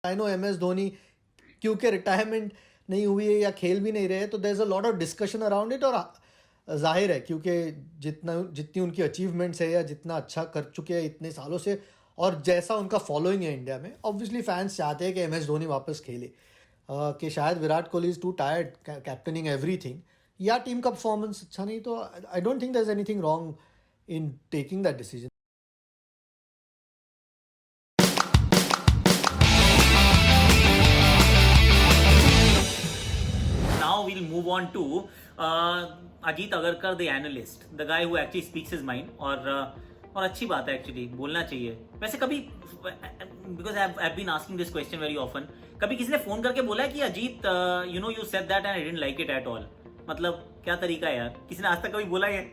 आई know M S Dhoni क्योंकि retirement नहीं हुई है या खेल भी नहीं रहे, तो there is a lot of discussion around it. और जाहिर है क्योंकि जितनी उनकी अचीवमेंट्स है या जितना अच्छा कर चुके हैं इतने सालों से, और जैसा उनका फॉलोइंग है इंडिया में, ऑब्वियसली फैंस चाहते हैं कि एम एस धोनी वापस खेले। कि शायद Virat Kohli is too tired captaining everything, या टीम का परफॉर्मेंस अच्छा नहीं, तो I don't think there is anything wrong in taking that decision. Now we'll move on to Ajit Agarkar, the analyst, the guy who actually speaks his mind. और अच्छी बात है, actually बोलना चाहिए। वैसे कभी, because I have been asking this question very often, कभी किसी ने फोन करके बोला है कि Ajit you said that and I didn't like it at all? मतलब क्या तरीका है यार, किसी ने आज तक कभी बोला है?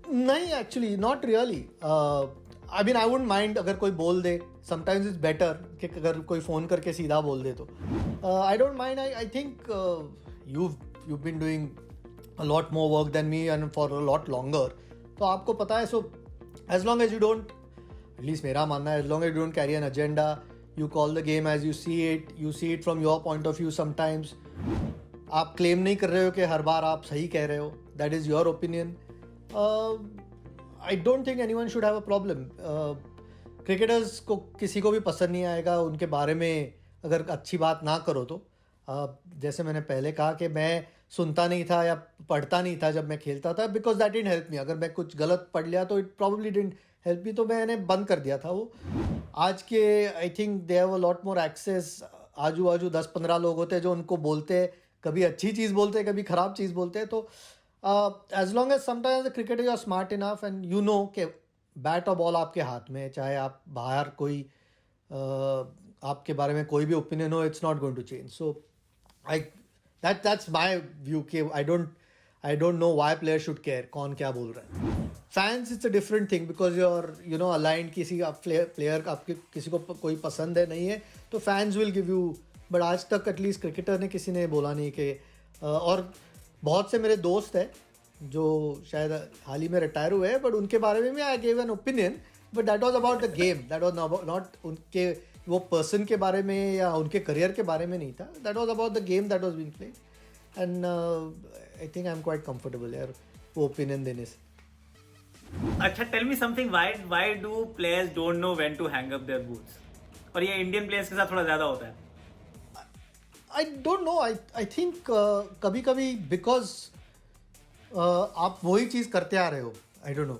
नहीं, actually not really. I mean I wouldn't mind अगर कोई बोल दे, समटाइम्स इट्स बेटर कि अगर कोई फ़ोन करके सीधा बोल दे तो I don't mind. I think you've been doing a lot more work than me and for a lot longer, तो आपको पता है। सो as long as you don't, at least मेरा मानना है, as long as you don't carry an agenda, you call the game as you see it from your point of view sometimes. आप claim नहीं कर रहे हो कि हर बार आप सही कह रहे हो, that is your opinion. I don't think anyone should have a problem. Cricketers को किसी को भी पसंद नहीं आएगा उनके बारे में अगर अच्छी बात ना करो तो। जैसे मैंने पहले कहा कि मैं सुनता नहीं था या पढ़ता नहीं था जब मैं खेलता था, because that didn't help me. अगर मैं कुछ गलत पढ़ लिया तो it probably didn't help me, तो मैंने बंद कर दिया था वो। आज के I think they have a lot more access. आजू बाजू 10-15 लोग होते हैं जो उनको बोलते हैं, कभी अच्छी चीज़ बोलते हैं, कभी ख़राब चीज़ बोलते हैं। तो as long as sometimes the cricketers are smart enough and you know कि बैट और बॉल आपके हाथ में है, चाहे आप बाहर कोई आपके बारे में कोई भी ओपिनियन हो, it's not going to change. So that's my view कि I don't know why players should care कौन क्या बोल रहा है। Fans it's a different thing because you are aligned किसी प्लेयर आपके किसी को कोई पसंद है नहीं है तो fans will give you. But आज तक एटलीस्ट क्रिकेटर ने किसी ने बोला नहीं कि और बहुत से मेरे दोस्त हैं जो शायद हाल ही में रिटायर हुए हैं, बट उनके बारे में I gave an opinion, but that was about the game, that was not उनके वो पर्सन के बारे में या उनके करियर के बारे में नहीं था। That was about the game that was being played, and I think I am quite comfortable यार वो ओपिनियन देने से। अच्छा, tell me something, why do players don't know when to hang up their boots? और ये Indian players के साथ थोड़ा ज्यादा होता है। I don't know, I think कभी कभी बिकॉज आप वही चीज़ करते आ रहे हो। आई डोंट नो,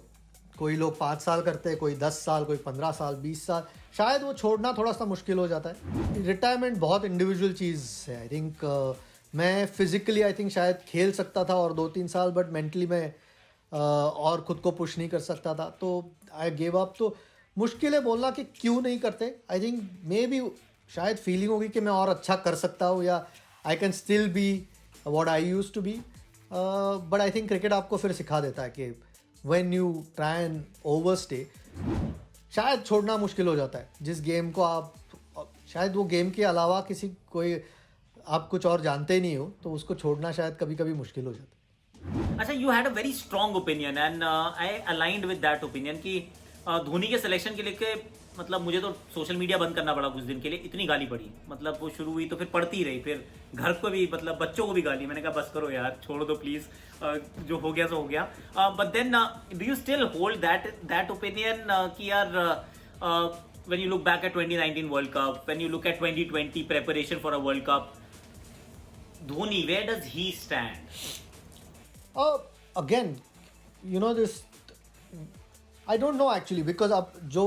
कोई लोग 5 साल करते हैं, कोई 10 साल, कोई 15 साल, 20 साल, शायद वो छोड़ना थोड़ा सा मुश्किल हो जाता है। रिटायरमेंट बहुत इंडिविजुअल चीज़ है। आई थिंक मैं फिज़िकली आई थिंक शायद खेल सकता था और 2-3 साल, बट मेंटली मैं और ख़ुद को पुश नहीं कर सकता था, तो आई गेव अप। तो मुश्किल है बोलना कि क्यों नहीं करते। आई थिंक मे बी शायद फीलिंग होगी कि मैं और अच्छा कर सकता हूँ या I can still be what I used to be. But I think cricket आपको फिर सिखा देता है कि when you try and overstay, शायद छोड़ना मुश्किल हो जाता है। जिस गेम को आप शायद वो गेम के अलावा किसी कोई आप कुछ और जानते ही नहीं हो, तो उसको छोड़ना शायद कभी कभी मुश्किल हो जाता है। अच्छा, you had a very strong opinion and I aligned with that opinion कि धोनी के सिलेक्शन के लेके, मतलब मुझे तो सोशल मीडिया बंद करना पड़ा कुछ दिन के लिए, इतनी गाली पड़ी। मतलब वो शुरू हुई तो फिर पड़ती रही, फिर घर को भी, मतलब बच्चों को भी गाली। मैंने कहा बस करो यार, छोड़ दो प्लीज, जो हो गया सो हो गया। But then do you still hold that opinion कि यार when you look back at 2019 World Cup, when you look at 2020 preparation for a World Cup, Dhoni, where does he stand? Again, this, I don't know actually, because अब जो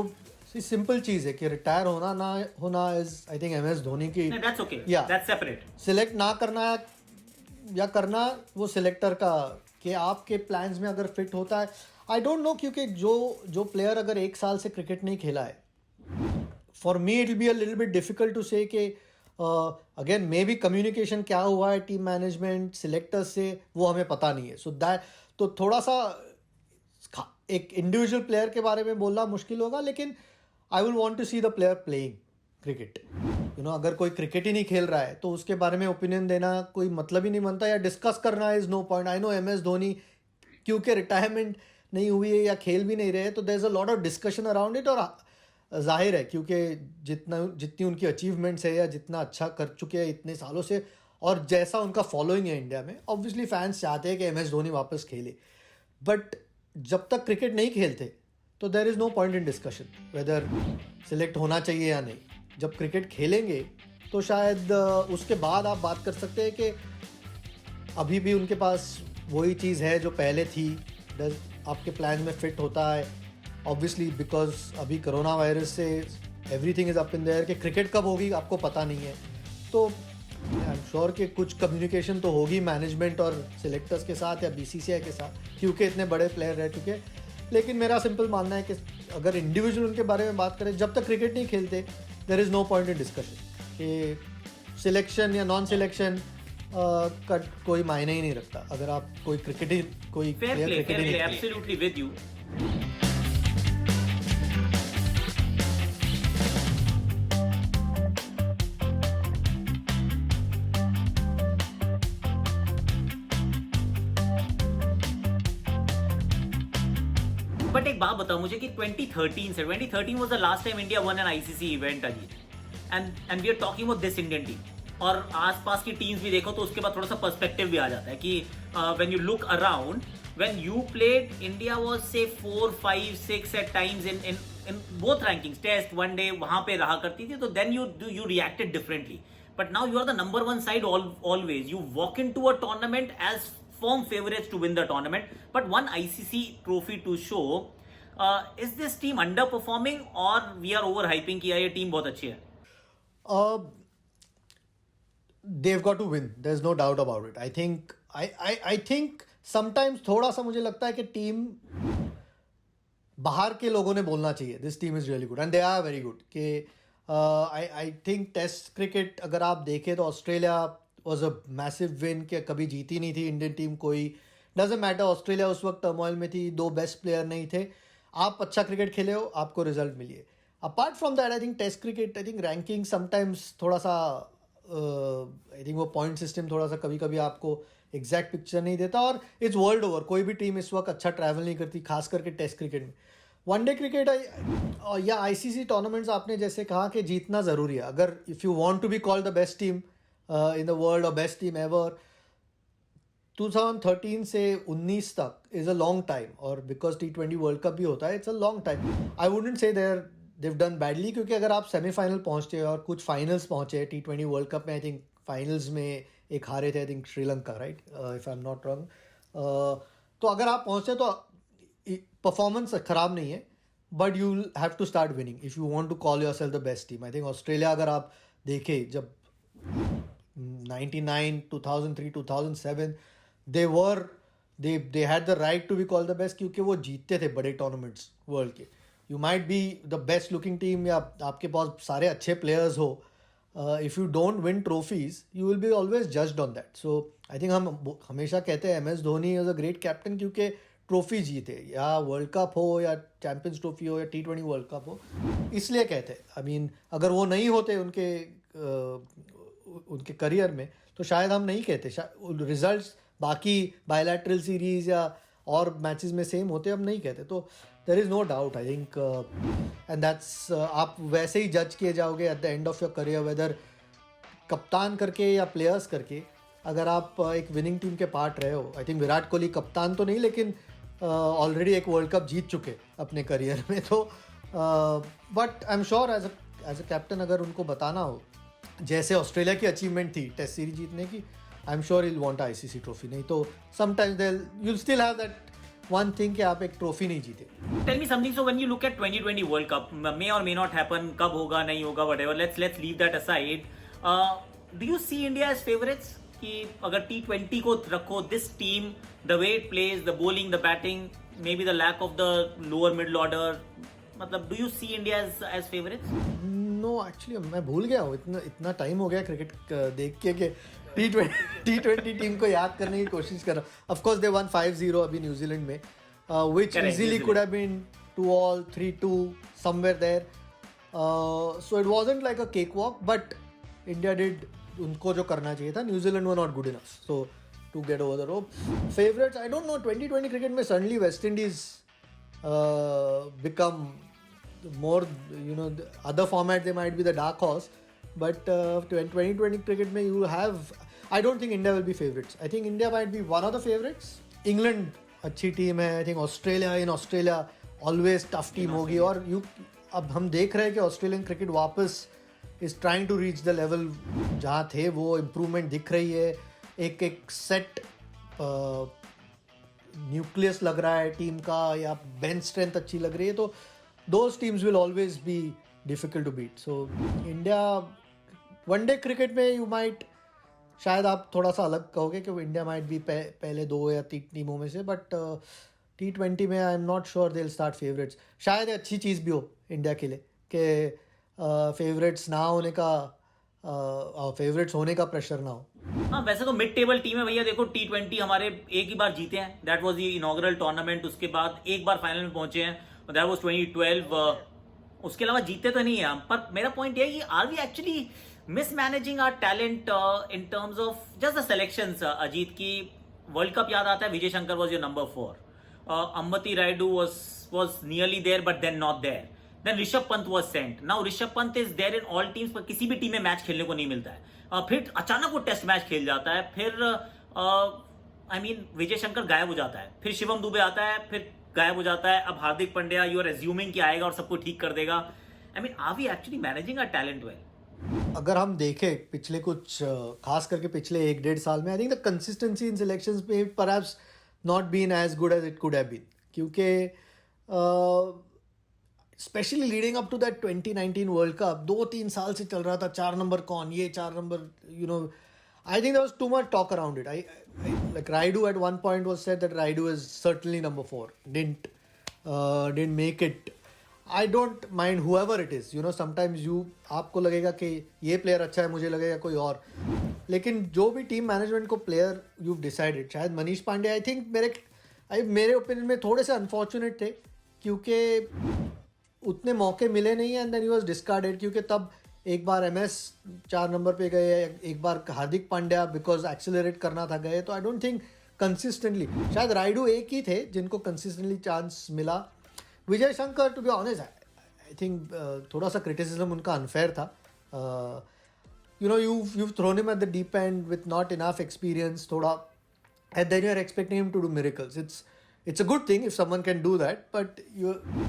simple चीज़ है कि retire होना ना होना is I think M S Dhoni की। That's okay. That's separate. Select ना करना या करना वो सिलेक्टर का, कि आपके प्लान्स में अगर फिट होता है। आई डोंट नो, क्योंकि जो प्लेयर अगर 1 साल से क्रिकेट नहीं खेला है, for me it will be a little bit difficult to say कि अगेन मे बी कम्युनिकेशन क्या हुआ है टीम मैनेजमेंट सिलेक्टर्स से, वो हमें पता नहीं है। सो दैट तो थोड़ा सा एक इंडिविजुअल प्लेयर के बारे में बोलना मुश्किल होगा, लेकिन I will want to see the player playing cricket. अगर कोई क्रिकेट ही नहीं खेल रहा है तो उसके बारे में ओपिनियन देना कोई मतलब ही नहीं बनता, या डिस्कस करना is no point. I know M S Dhoni क्योंकि रिटायरमेंट नहीं हुई है या खेल भी नहीं रहे, तो there is a lot of discussion around it. और जाहिर है क्योंकि जितनी उनकी अचीवमेंट्स है या जितना अच्छा कर चुके हैं इतने सालों से और जैसा उनका फॉलोइंग है इंडिया में, ऑब्वियसली फैंस चाहते हैं कि MS धोनी वापस खेले. बट जब तक क्रिकेट नहीं खेलते तो there is no point in discussion whether select होना चाहिए या नहीं. जब क्रिकेट खेलेंगे तो शायद उसके बाद आप बात कर सकते हैं कि अभी भी उनके पास वही चीज़ है जो पहले थी, आपके प्लान में फिट होता है. ऑब्वियसली बिकॉज अभी कोरोना वायरस से everything is up in the air कि क्रिकेट कब होगी आपको पता नहीं है. तो आई एम श्योर कि कुछ कम्युनिकेशन तो होगी मैनेजमेंट और सिलेक्टर्स के साथ या BCCI के साथ, क्योंकि इतने बड़े प्लेयर रह चुके हैं. लेकिन मेरा सिंपल मानना है कि अगर इंडिविजुअल उनके बारे में बात करें, जब तक क्रिकेट नहीं खेलते there is no point in discussion कि सिलेक्शन या नॉन सिलेक्शन का कोई मायने ही नहीं रखता. अगर आप कोई प्लेयर क्रिकेट ही एब्सोल्युटली विद यू. बट एक बात बताओ मुझे कि 2013 was the last time India won an ICC event Ajit, and we are talking about this Indian team. और आसपास की टीम्स भी देखो तो उसके बाद थोड़ा सा पर्सपेक्टिव भी आ जाता है कि when you look around, when you played, India was say 4, 5, 6 at times in both rankings, test, one day, वहां पे रहा करती थी. तो then you reacted differently. But now you are the number one side always. You walk into a tournament as firm favorites to win the tournament, but one ICC trophy to show. Is this team underperforming or we are overhyping कि ये team बहुत अच्छी है? They've got to win. There's no doubt about it. I think sometimes थोड़ा सा मुझे लगता है कि टीम बाहर के लोगों ने बोलना चाहिए this team is really good and they are very good. कि आई थिंक टेस्ट क्रिकेट अगर आप देखें तो Australia was a massive win कि कभी जीती नहीं थी इंडियन टीम कोई. डजेंट मैटर, ऑस्ट्रेलिया उस वक्त टर्मोइल में थी, 2 बेस्ट प्लेयर नहीं थे. आप अच्छा क्रिकेट खेले हो, आपको रिजल्ट मिलिए. Apart from that I think test cricket, I think ranking sometimes थोड़ा सा आई थिंक वो पॉइंट सिस्टम थोड़ा सा कभी कभी आपको एग्जैक्ट पिक्चर नहीं देता. और इट्स वर्ल्ड ओवर, कोई भी टीम इस वक्त अच्छा ट्रैवल नहीं करती, खास करके टेस्ट क्रिकेट में. वनडे क्रिकेट या ICC टूर्नामेंट्स आपने जैसे कहा कि जीतना ज़रूरी है. अगर if you want to be called the best team in the world और बेस्ट टीम एवर, 2013 से 19 तक इज़ अ लॉन्ग टाइम. और बिकॉज T20 वर्ल्ड कप भी होता है, it's a long time. I wouldn't say they've done badly, क्योंकि अगर आप सेमीफाइनल पहुंचते और कुछ फाइनल्स पहुंचे T20 वर्ल्ड कप में, आई थिंक फाइनल्स में एक हारे थे, I think Sri Lanka, right, if I am not wrong. तो अगर आप पहुंचे तो परफॉर्मेंस ख़राब नहीं है, but you have to start winning if you want to call yourself the best team. I think Australia अगर आप देखें जब 99, 2003, 2007 they had the right to be called the best, क्योंकि वो जीतते थे बड़े टूर्नामेंट्स वर्ल्ड के. You might be the best looking team या आपके पास सारे अच्छे प्लेयर्स हो, if you don't win trophies you will be always judged on that. So I think हम हमेशा कहते हैं MS Dhoni is a great captain क्योंकि ट्रॉफी जीते, या वर्ल्ड कप हो या चैम्पियंस ट्रॉफी हो या T20 वर्ल्ड कप हो, इसलिए कहते हैं. आई मीन अगर वो नहीं होते उनके करियर में तो शायद हम नहीं कहते. रिजल्ट्स बाकी बायलैटरल सीरीज़ या और मैचेस में सेम होते हम नहीं कहते. तो there is no doubt I think, and that's आप वैसे ही जज किए जाओगे at the end of your career, whether कप्तान करके या प्लेयर्स करके. अगर आप एक विनिंग टीम के पार्ट रहे हो, आई थिंक विराट कोहली कप्तान तो नहीं लेकिन ऑलरेडी एक वर्ल्ड कप जीत चुके अपने करियर में. तो but I am sure as a captain अगर उनको बताना हो जैसे ऑस्ट्रेलिया की अचीवमेंट थी टेस्ट सीरीज जीतने की, आई am sure he'll want ICC trophy. नहीं तो sometimes you'll still have that one thing कि आप एक ट्रॉफी नहीं जीते. Tell me something. So when you look at 2020 World Cup, may or may not happen, कब होगा नहीं होगा, whatever. Let's leave that aside. Do you see India as favorites? कि अगर T20 को रखो, this team, the way it plays, the bowling, the batting, maybe the lack of the lower middle order, मतलब do you see India as favorites? No actually मैं भूल गया हूँ, इतना टाइम हो गया क्रिकेट देख के कि T20 टीम को याद करने की कोशिश कर रहा हूँ. ऑफ कोर्स दे वन 5-0 अभी न्यूजीलैंड में, which easily could have been 2-all, 3-2, somewhere there. So it wasn't like a cakewalk, but India did उनको जो करना चाहिए था. New Zealand were not good enough so to get over the rope. Favorites, I don't know. 2020 cricket में suddenly West Indies become more, the other format they might be the dark horse, but 2020 cricket mein you have, I don't think India will be favorites. I think India might be one of the favorites. England अच्छी team है. I think Australia always tough team होगी. और अब हम देख रहे हैं कि ऑस्ट्रेलियन क्रिकेट वापस is trying to reach the level जहाँ थे, वो improvement दिख रही है. एक सेट न्यूक्लियस लग रहा है टीम का, या बेंच स्ट्रेंथ अच्छी लग रही है, तो those teams will always be difficult to beat. So India one day cricket में you might, शायद आप थोड़ा सा अलग कहोगे कि इंडिया माइट भी पहले 2 या 3 टीमों में से, बट T20 में आई am not sure they will start favourites. शायद अच्छी चीज़ भी हो इंडिया के लिए कि फेवरेट्स ना होने का, फेवरेट्स होने का प्रेशर ना हो. हाँ, वैसे तो मिड टेबल टीम है भैया. देखो T20 हमारे एक ही बार जीते हैं, that was the inaugural tournament. उसके बाद एक बार फाइनल में पहुंचे हैं, दैट वाज 2012. उसके अलावा जीते तो नहीं है हम. पर मेरा पॉइंट ये है कि are we actually mismanaging our talent in terms of just the selections. Ajit की वर्ल्ड कप याद आता है, Vijay Shankar was your number 4. Ambati Rayudu was nearly there but then not there. Then Rishabh Pant was sent. Now Rishabh Pant is there in all teams, पर किसी भी team में match खेलने को नहीं मिलता है. फिर अचानक वो टेस्ट मैच खेल जाता है. फिर विजय शंकर गायब हो जाता है. फिर शिवम दुबे आता है, फिर गायब हो जाता है. अब Hardik Pandya, you are assuming कि आएगा और सबको ठीक कर देगा. Are we actually managing our talent well? अगर हम देखें पिछले कुछ, खास करके पिछले 1-1.5 साल में, I think the consistency in selections में perhaps not been as good as it could have been. क्योंकि specially leading up to that 2019 world cup 2-3 साल से चल रहा था, 4 नंबर कौन, ये 4 number, I think there was too much talk around it. Like Raidu at one point was said that Raidu is certainly number 4. Didn't make it. I don't mind whoever it is. Sometimes आपको लगेगा कि ये player अच्छा है, मुझे लगेगा कोई और. लेकिन जो भी टीम मैनेजमेंट को प्लेयर यू डिसाइडेड, शायद मनीष पांडे, आई थिंक मेरे ओपिनियन में थोड़े से अनफॉर्चुनेट थे, क्योंकि उतने मौके मिले नहीं and then he was discarded. क्योंकि तब एक बार MS 4 नंबर पे गए, एक बार हार्दिक पांड्या बिकॉज एक्सेलरेट करना था गए. तो आई डोंट थिंक कंसिस्टेंटली, शायद राइडू एक ही थे जिनको कंसिस्टेंटली चांस मिला. Vijay Shankar, to be honest, I think थोड़ा सा क्रिटिसिज्म उनका अनफेयर था. you've thrown him at the deep end with not enough experience, thoda, and then you're expecting him to do miracles. It's a good thing if someone can do that, but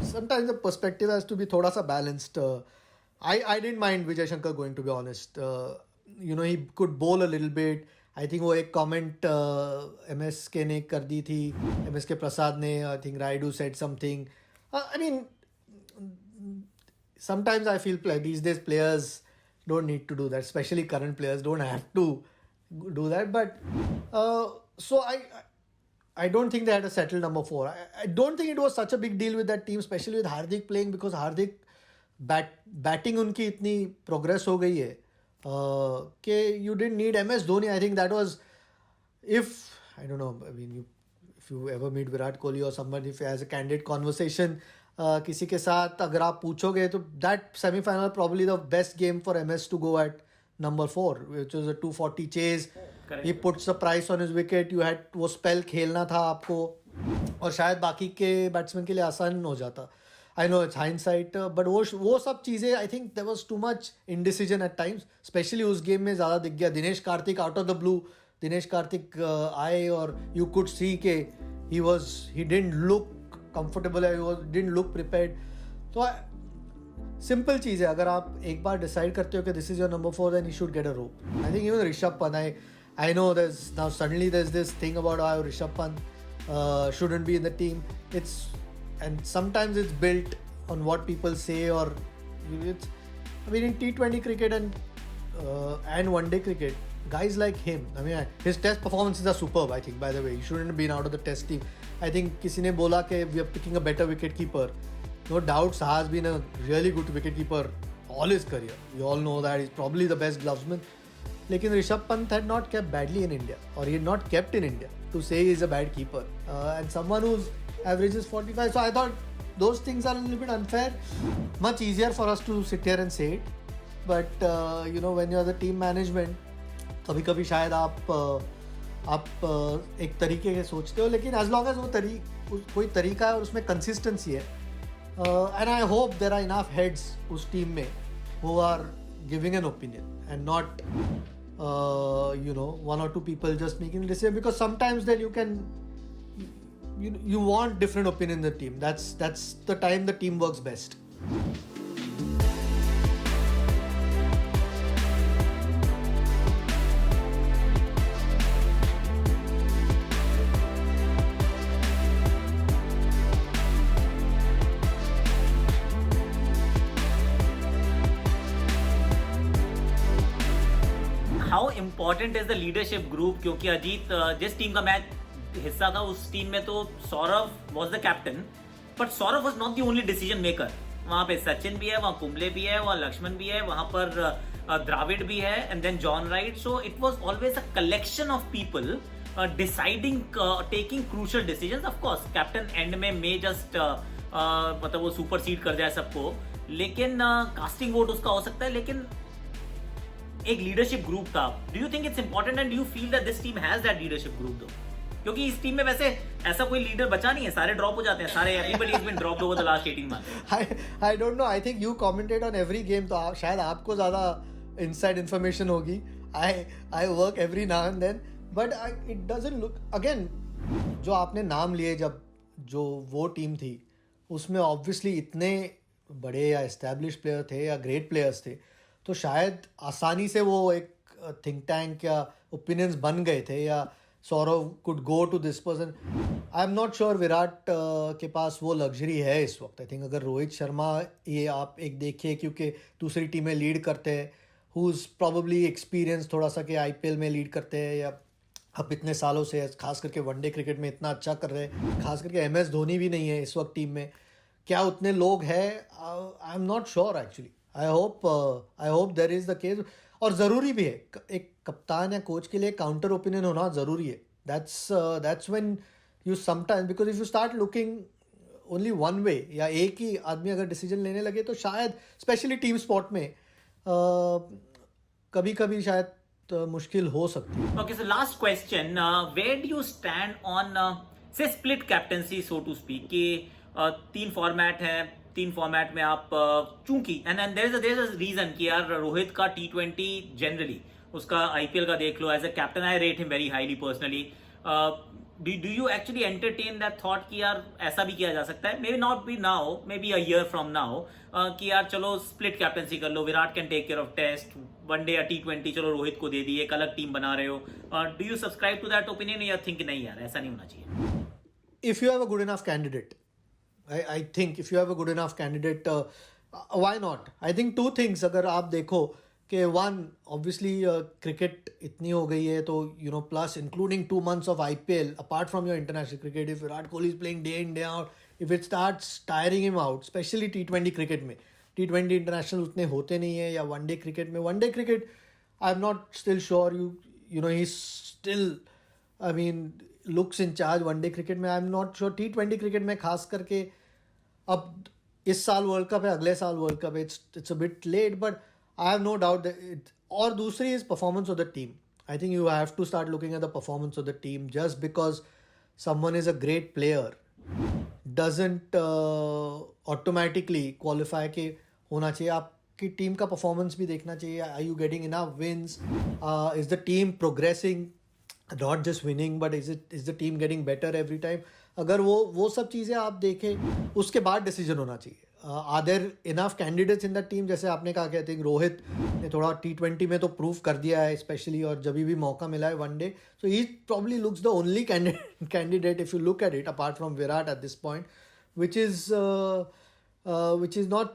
sometimes the perspective has to be thoda sa balanced. I didn't mind Vijay Shankar going, to be honest. He could bowl a little bit. I think वो एक comment MSK ने कर दी थी, MSK प्रसाद ने. I think Raidu said something. Sometimes I feel like these days players don't need to do that, especially current players don't have to do that. But so I don't think they had a settled number 4. I don't think it was such a big deal with that team, especially with Hardik playing, because Hardik batting उनकी इतनी progress हो गई है कि you didn't need MS Dhoni. I think that was, I don't know, if you ever meet Virat Kohli or somebody, if he has a candid conversation किसी के साथ अगर आप पूछोगे, तो that semi-final probably the best game for MS to go at number 4, which was a 240 chase. Correct. He puts the price on his wicket. You had वो spell खेलना था आपको, और शायद बाकी के बैट्समैन के लिए आसान हो जाता. I know it's hindsight, but वो सब चीज़ें, I think there was too much indecision at times, especially उस गेम में ज़्यादा दिख गया. Dinesh Karthik out of the blue, Dinesh Karthik आए और you could see कि he didn't look comfortable, he didn't look prepared. तो simple चीज़ है, अगर आप एक बार decide करते हो कि this is your number 4, then you should get a rope. I think even Rishabh Pant, I know there's this thing about how Rishabh Pant shouldn't be in the team. And sometimes it's built on what people say, or in T20 cricket and one-day cricket, guys like him, his test performances are superb, I think, by the way. He shouldn't have been out of the test team. I think किसी ने बोला कि we are picking a better wicketkeeper. No doubt Saha has been a really good wicketkeeper all his career. We all know that. He's probably the best glovesman. लेकिन Rishabh Pant had not kept badly in India, or he had not kept in India to say he's a bad keeper. And someone who's averages 45. So I thought those things are a little bit unfair. Much easier for us to sit here and say it. But when you're the team management, कभी-कभी शायद आप एक तरीके के सोचते हो, लेकिन as long as वो कोई तरीका है और उसमें consistency है, And I hope there are enough heads उस team में who are giving an opinion and not one or two people just making a decision, because sometimes then you want different opinion in the team. That's the time the team works best. How important is the leadership group, क्योंकि अजीत जिस team का मैं हिस्सा था उस team में तो Sourav was the captain, but Sourav was not the only decision maker. वहां पे सचिन भी है, वहां कुंबले भी है, वहां लक्ष्मण भी है, वहां पर द्राविड भी है, and then John Wright. So it was always a collection of people deciding, taking crucial decision. Of course captain and में मे जस्ट मतलब वो सुपर सीड कर जाए सबको, लेकिन कास्टिंग वोट उसका हो सकता है, लेकिन एक लीडरशिप ग्रुप था. Do you think it's important and do you feel that this team has that leadership group दो? क्योंकि इस टीम में वैसे ऐसा कोई लीडर बचा नहीं है, सारे ड्रॉप हो जाते हैं, सारे everybody has been dropped over the last 18 months. I don't know. I think you commented on every game, तो शायद आपको ज़्यादा inside information होगी. I work every now and then, but it doesn't look, again, जो आपने नाम लिए, जब जो वो टीम थी उसमें ऑब्वियसली इतने बड़े या एस्टैब्लिश प्लेयर थे या ग्रेट प्लेयर्स थे, तो शायद आसानी से वो एक थिंक टैंक या ओपिनियंस बन गए थे, या Sourav could go to this person. I am not sure Virat के पास वो लग्जरी है इस वक्त. आई थिंक अगर रोहित शर्मा, ये आप एक देखिए, क्योंकि दूसरी टीमें लीड करते हैं, हु इज़ प्रॉबली एक्सपीरियंस थोड़ा सा कि IPL में लीड करते हैं, या अब इतने सालों से खास करके वनडे क्रिकेट में इतना अच्छा कर रहे हैं. खास करके MS धोनी भी नहीं है इस वक्त टीम में. क्या उतने लोग हैं? I am not sure actually. I hope there is the case. और ज़रूरी भी है, एक कप्तान या कोच के लिए काउंटर ओपिनियन होना ज़रूरी है. That's when you sometimes, because if you start looking only one way, या एक ही आदमी अगर डिसीजन लेने लगे, तो शायद स्पेशली टीम स्पोर्ट में कभी कभी शायद मुश्किल हो सकती है. Okay, so last question, where do you stand on say split captaincy, so to speak, कि 3 फॉर्मेट है, 3 फॉर्मेट में आप चूंकि and there is a reason कि यार रोहित का T20 जनरली, उसका IPL का देख लो, as a captain I rate him very highly personally. Do you actually entertain that thought कि यार ऐसा भी किया जा सकता है, may be not be now, may be a year from now, कि यार चलो स्प्लिट कैप्टनसी कर लो, Virat can take care of test, one day या T20 चलो रोहित को दे दी, एक अलग टीम बना रहे हो. Do you subscribe to that opinion, या थिंक नहीं यार ऐसा नहीं होना चाहिए? If you have a good enough candidate, I think if you have a good enough candidate, why not? I think 2 things अगर आप देखो कि 1, obviously cricket इतनी हो गई है, तो plus including 2 months of IPL, apart from your international cricket, if Virat Kohli is playing day in day out, if it starts tiring him out, especially T20 cricket में, T20 international उतने होते नहीं है, या one day cricket, I'm not still sure he's still, I mean, looks in charge one day cricket में. I'm not sure T20 cricket में खास करके, अब इस साल वर्ल्ड कप है, अगले साल वर्ल्ड कप है, it's a bit late, but I have no doubt that it. और दूसरी is performance of the team. I think you have to start looking at the performance of the team. Just because someone is a great player doesn't automatically qualify कि होना चाहिए. आपकी team का performance भी देखना चाहिए. Are you getting enough wins? Is the team progressing? Not just winning, but is the team getting better every time? अगर वो सब चीज़ें आप देखें, उसके बाद डिसीजन होना चाहिए. Are there enough candidates in that team? जैसे आपने कहा, कहते हैं रोहित ने थोड़ा T20 में तो प्रूव कर दिया है, स्पेशली, और जब भी मौका मिला है one day, so he probably looks the only candidate if you look at it, apart from Virat at this point, which is not,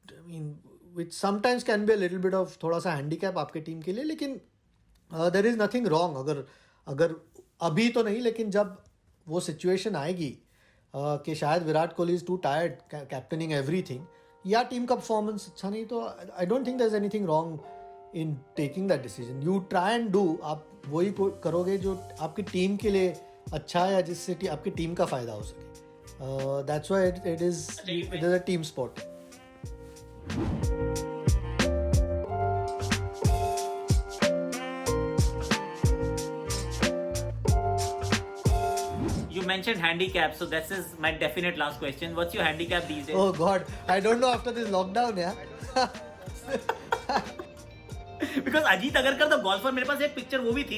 I mean, which sometimes can be a little bit of थोड़ा सा handicap आपके team के लिए. लेकिन there is nothing wrong, अगर अभी तो नहीं, लेकिन जब वो सिचुएशन आएगी कि शायद Virat Kohli is too tired captaining everything, या टीम का परफॉर्मेंस अच्छा नहीं, तो I don't think there is anything wrong in taking that decision. You try and do, आप वही करोगे जो आपकी टीम के लिए अच्छा है, या जिससे आपकी टीम का फ़ायदा हो सके. That's why it is a team sport. mentioned handicap, so this is my definite last question. What's your handicap these days? Oh God, I don't know after this lockdown, yeah. Because Ajit Agarkar the golfer, मेरे पास एक picture वो भी थी,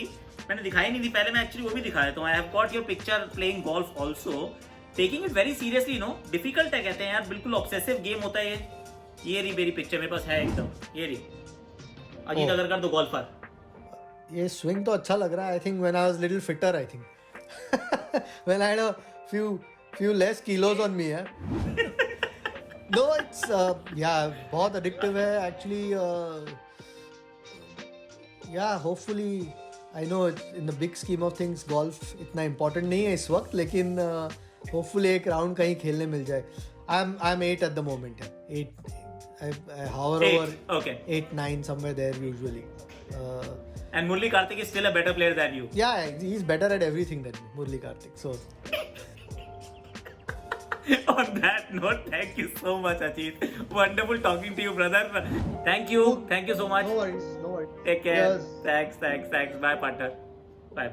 मैंने दिखाई नहीं थी पहले, मैं एक्चुअली वो भी दिखा देता हूँ. I have got your picture playing golf also, taking it very seriously. Know difficult है कहते हैं यार, बिल्कुल ऑब्सेसिव गेम होता है ये रही मेरी पिक्चर मेरे पास है एकदम, ये रही अजीत अगरकर द गोल्फर. ये स्विंग तो अच्छा लग रहा है. I think when I was little fitter, I think when I had a few less kilos on me, yeah. No, it's yeah, बहुत addictive है actually. Yeah, hopefully, I know in the big scheme of things golf इतना important नहीं है इस वक्त, लेकिन hopefully एक round कहीं खेलने मिल जाए. I'm 8 at the moment, yeah. 8. I hover over. Okay. 8, 9 somewhere there usually. And Murli Kartik is still a better player than you. Yeah, he's better at everything than me, Murli Kartik. So. On that note, thank you so much, Ajit. Wonderful talking to you, brother. Thank you so much. No worries. Take care. Yes. Thanks. Bye, partner. Bye.